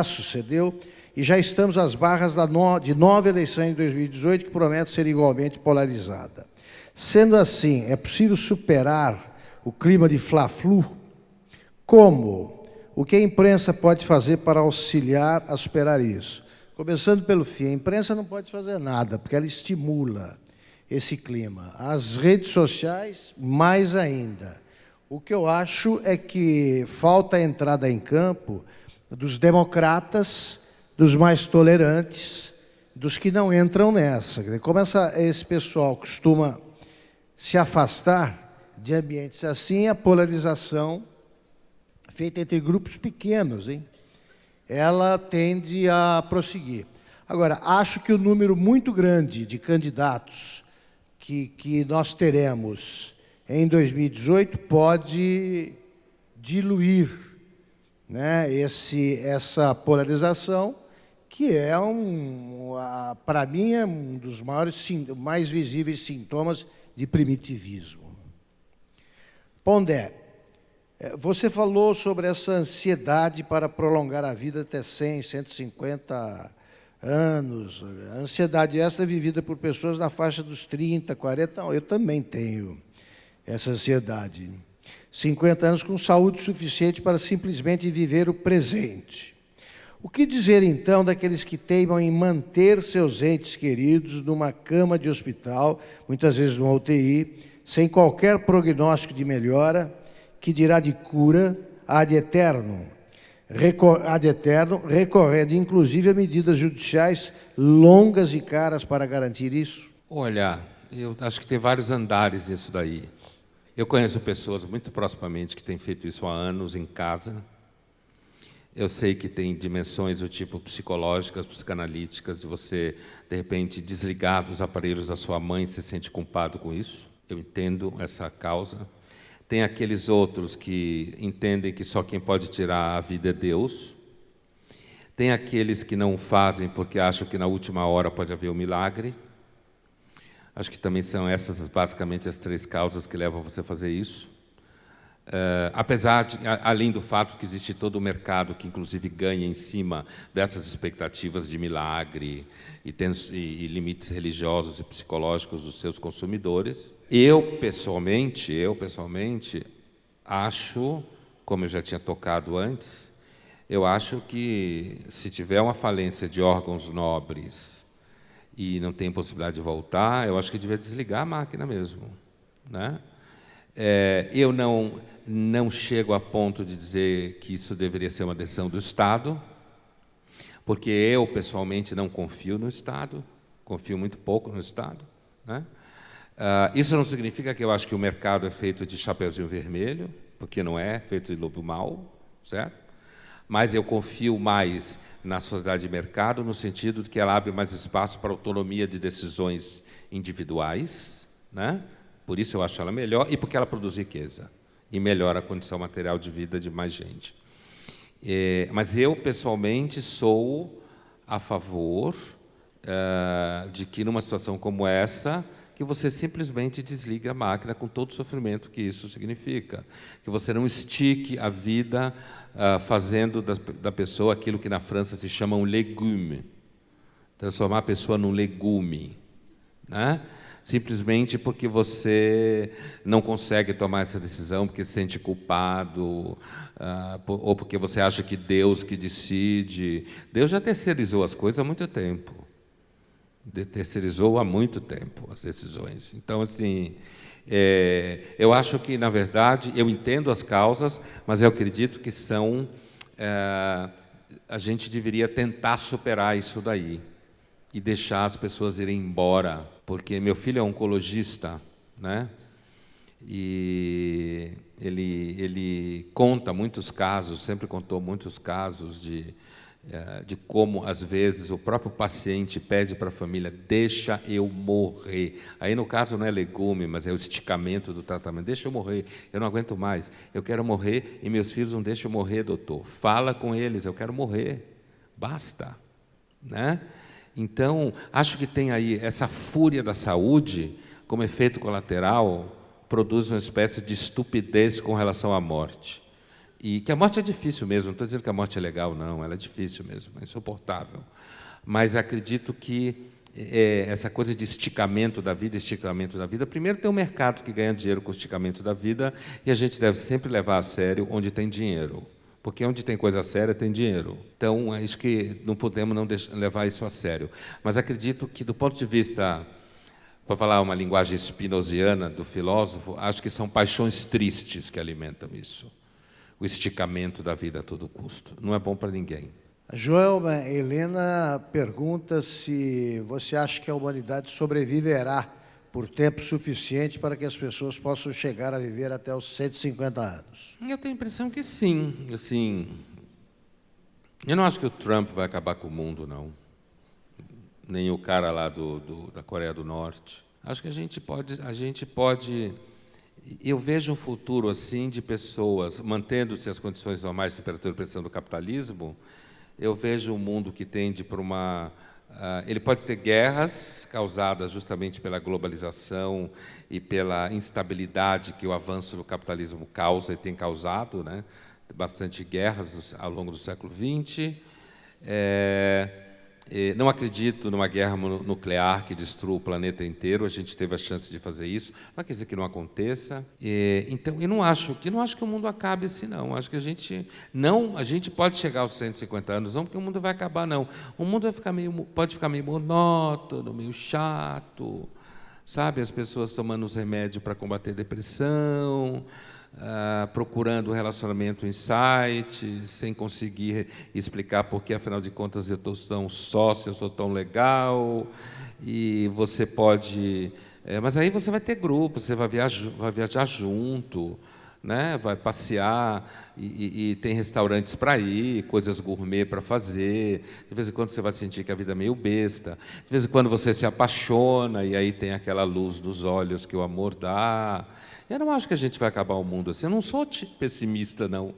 sucedeu, e já estamos às barras de nova eleição em 2018, que promete ser igualmente polarizada. Sendo assim, é possível superar o clima de fla-flu? Como? O que a imprensa pode fazer para auxiliar a superar isso? Começando pelo fim, a imprensa não pode fazer nada, porque ela estimula esse clima. As redes sociais, mais ainda. O que eu acho é que falta a entrada em campo dos democratas, dos mais tolerantes, dos que não entram nessa. Como esse pessoal costuma se afastar de ambientes assim, a polarização feita entre grupos pequenos, ela tende a prosseguir. Agora, acho que o número muito grande de candidatos que nós teremos em 2018 pode diluir, né, essa polarização, que é, para mim, é um dos mais visíveis sintomas de primitivismo. Pondé, você falou sobre essa ansiedade para prolongar a vida até 100, 150 anos. A ansiedade essa é vivida por pessoas na faixa dos 30, 40. Não, eu também tenho essa ansiedade. 50 anos com saúde suficiente para simplesmente viver o presente. O que dizer, então, daqueles que teimam em manter seus entes queridos numa cama de hospital, muitas vezes numa UTI, sem qualquer prognóstico de melhora, que dirá de cura ad eterno, recorrendo inclusive a medidas judiciais longas e caras para garantir isso? Olha, eu acho que tem vários andares nisso daí. Eu conheço pessoas muito proximamente que têm feito isso há anos em casa. Eu sei que tem dimensões do tipo psicológicas, psicanalíticas, de você, de repente, desligar dos aparelhos da sua mãe e se sente culpado com isso. Eu entendo essa causa. Tem aqueles outros que entendem que só quem pode tirar a vida é Deus. Tem aqueles que não fazem porque acham que na última hora pode haver um milagre. Acho que também são essas basicamente as três causas que levam você a fazer isso. Além do fato que existe todo o mercado que inclusive ganha em cima dessas expectativas de milagre e limites religiosos e psicológicos dos seus consumidores. Eu pessoalmente acho, como eu já tinha tocado antes, eu acho que se tiver uma falência de órgãos nobres e não tem possibilidade de voltar, eu acho que devia desligar a máquina mesmo, né? Eu não chego a ponto de dizer que isso deveria ser uma decisão do Estado, porque eu, pessoalmente, não confio no Estado, confio muito pouco no Estado, né? Isso não significa que eu acho que o mercado é feito de chapeuzinho vermelho, porque não é, feito de lobo mau, certo? Mas eu confio mais na sociedade de mercado, no sentido de que ela abre mais espaço para autonomia de decisões individuais, né? Por isso eu acho ela melhor e porque ela produz riqueza e melhora a condição material de vida de mais gente. Mas eu, pessoalmente, sou a favor de que, numa situação como essa, que você simplesmente desligue a máquina com todo o sofrimento que isso significa. Que você não estique a vida fazendo da pessoa aquilo que na França se chama um legume. Transformar a pessoa num legume, né? simplesmente porque você não consegue tomar essa decisão, porque se sente culpado, ou porque você acha que Deus que decide. Deus já terceirizou as coisas há muito tempo. Terceirizou há muito tempo as decisões. Então, assim, eu acho que, na verdade, eu entendo as causas, mas eu acredito que são... a gente deveria tentar superar isso daí e deixar as pessoas irem embora, porque meu filho é oncologista, né? E ele conta muitos casos, sempre contou muitos casos de como, às vezes, o próprio paciente pede para a família: deixa eu morrer. Aí, no caso, não é legume, mas é o esticamento do tratamento. Deixa eu morrer, eu não aguento mais. Eu quero morrer e meus filhos não deixam eu morrer, doutor. Fala com eles, eu quero morrer. Basta. Né? Então, acho que tem aí essa fúria da saúde, como efeito colateral, produz uma espécie de estupidez com relação à morte. E que a morte é difícil mesmo, não estou dizendo que a morte é legal, não, ela é difícil mesmo, é insuportável. Mas acredito que essa coisa de esticamento da vida, primeiro tem um mercado que ganha dinheiro com o esticamento da vida, e a gente deve sempre levar a sério onde tem dinheiro, porque onde tem coisa séria tem dinheiro. Então, é isso que não podemos não levar isso a sério. Mas acredito que, do ponto de vista, para falar uma linguagem spinoziana do filósofo, acho que são paixões tristes que alimentam isso. O esticamento da vida a todo custo. Não é bom para ninguém. A Joelma Helena pergunta se você acha que a humanidade sobreviverá por tempo suficiente para que as pessoas possam chegar a viver até os 150 anos. Eu tenho a impressão que sim. Assim, eu não acho que o Trump vai acabar com o mundo, não. Nem o cara lá da Coreia do Norte. Acho que a gente pode. Eu vejo um futuro assim de pessoas, mantendo-se as condições normais de temperatura e pressão do capitalismo, eu vejo um mundo que tende para uma... ele pode ter guerras causadas justamente pela globalização e pela instabilidade que o avanço do capitalismo causa e tem causado, né? Bastante guerras ao longo do século XX. Não acredito numa guerra nuclear que destrua o planeta inteiro. A gente teve a chance de fazer isso. Não quer dizer que não aconteça. Então, eu não acho que o mundo acabe assim, não. Acho que a gente pode chegar aos 150 anos, não porque o mundo vai acabar, não. O mundo pode ficar meio monótono, meio chato, sabe? As pessoas tomando os remédios para combater a depressão, procurando um relacionamento em sites, sem conseguir explicar por que, afinal de contas, eu estou tão sócio, eu sou tão legal, e você pode... mas aí você vai ter grupo, você vai viajar junto, né? Vai passear, e tem restaurantes para ir, coisas gourmet para fazer. De vez em quando você vai sentir que a vida é meio besta. De vez em quando você se apaixona, e aí tem aquela luz nos olhos que o amor dá. Eu não acho que a gente vai acabar o mundo assim. Eu não sou pessimista, não.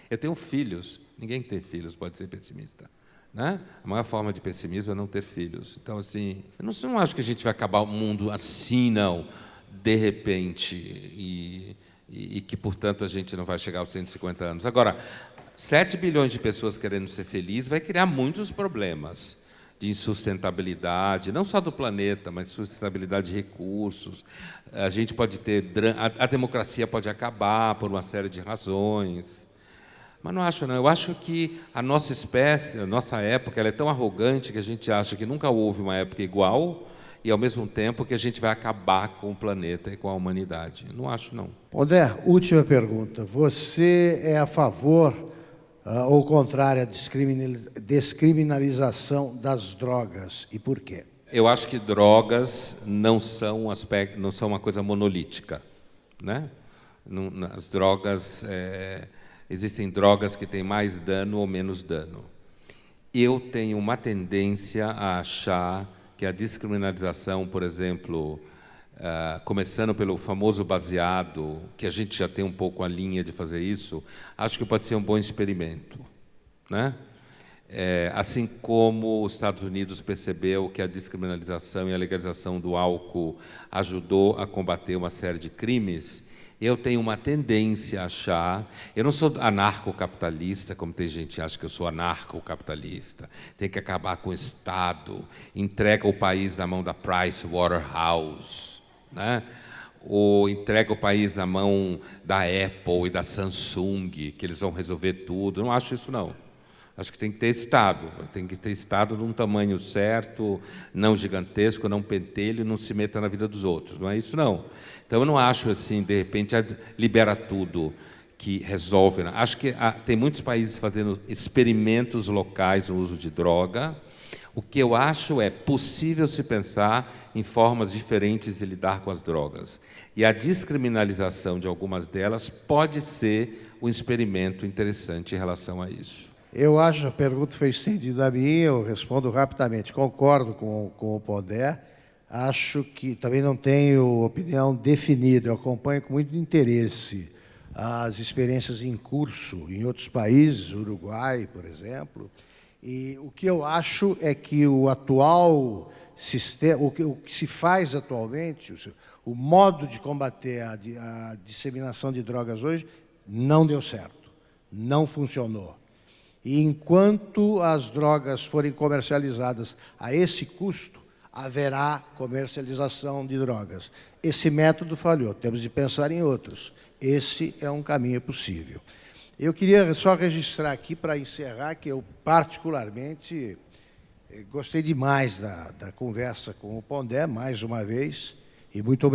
Eu tenho filhos. Ninguém que tem filhos pode ser pessimista, né? A maior forma de pessimismo é não ter filhos. Então, assim, eu não acho que a gente vai acabar o mundo assim, não, de repente, e que, portanto, a gente não vai chegar aos 150 anos. Agora, 7 bilhões de pessoas querendo ser felizes vai criar muitos problemas de insustentabilidade, não só do planeta, mas sustentabilidade de recursos. A gente pode ter... A democracia pode acabar por uma série de razões. Mas não acho, não. Eu acho que a nossa espécie, a nossa época, ela é tão arrogante que a gente acha que nunca houve uma época igual e, ao mesmo tempo, que a gente vai acabar com o planeta e com a humanidade. Não acho, não. Pondé, última pergunta. Você é a favor ou contrário à descriminalização das drogas, e por quê? Eu acho que drogas não são uma coisa monolítica, né? As drogas, existem drogas que têm mais dano ou menos dano. Eu tenho uma tendência a achar que a descriminalização, por exemplo, começando pelo famoso baseado, que a gente já tem um pouco a linha de fazer isso, acho que pode ser um bom experimento, né? Assim como os Estados Unidos percebeu que a descriminalização e a legalização do álcool ajudou a combater uma série de crimes, Eu tenho uma tendência a achar... Eu não sou anarcocapitalista, como tem gente que acha que eu sou anarcocapitalista. Tem que acabar com o Estado, entrega o país na mão da Price Waterhouse, né? Ou entrega o país na mão da Apple e da Samsung, que eles vão resolver tudo. Eu não acho isso, não. Acho que tem que ter Estado. Tem que ter Estado de um tamanho certo, não gigantesco, não pentelho, não se meta na vida dos outros. Não é isso, não. Então, eu não acho assim, de repente, libera tudo que resolve. Acho que tem muitos países fazendo experimentos locais no uso de droga. O que eu acho é possível se pensar em formas diferentes de lidar com as drogas. E a descriminalização de algumas delas pode ser um experimento interessante em relação a isso. Eu acho, a pergunta foi estendida a mim, eu respondo rapidamente. Concordo com o Pondé, acho que também não tenho opinião definida, eu acompanho com muito interesse as experiências em curso em outros países, Uruguai, por exemplo, e o que eu acho é que o atual sistema, o que se faz atualmente, o modo de combater a disseminação de drogas hoje, não deu certo, não funcionou. E enquanto as drogas forem comercializadas a esse custo, haverá comercialização de drogas. Esse método falhou, temos de pensar em outros. Esse é um caminho possível. Eu queria só registrar aqui, para encerrar, que eu particularmente gostei demais da conversa com o Pondé, mais uma vez, e muito obrigado.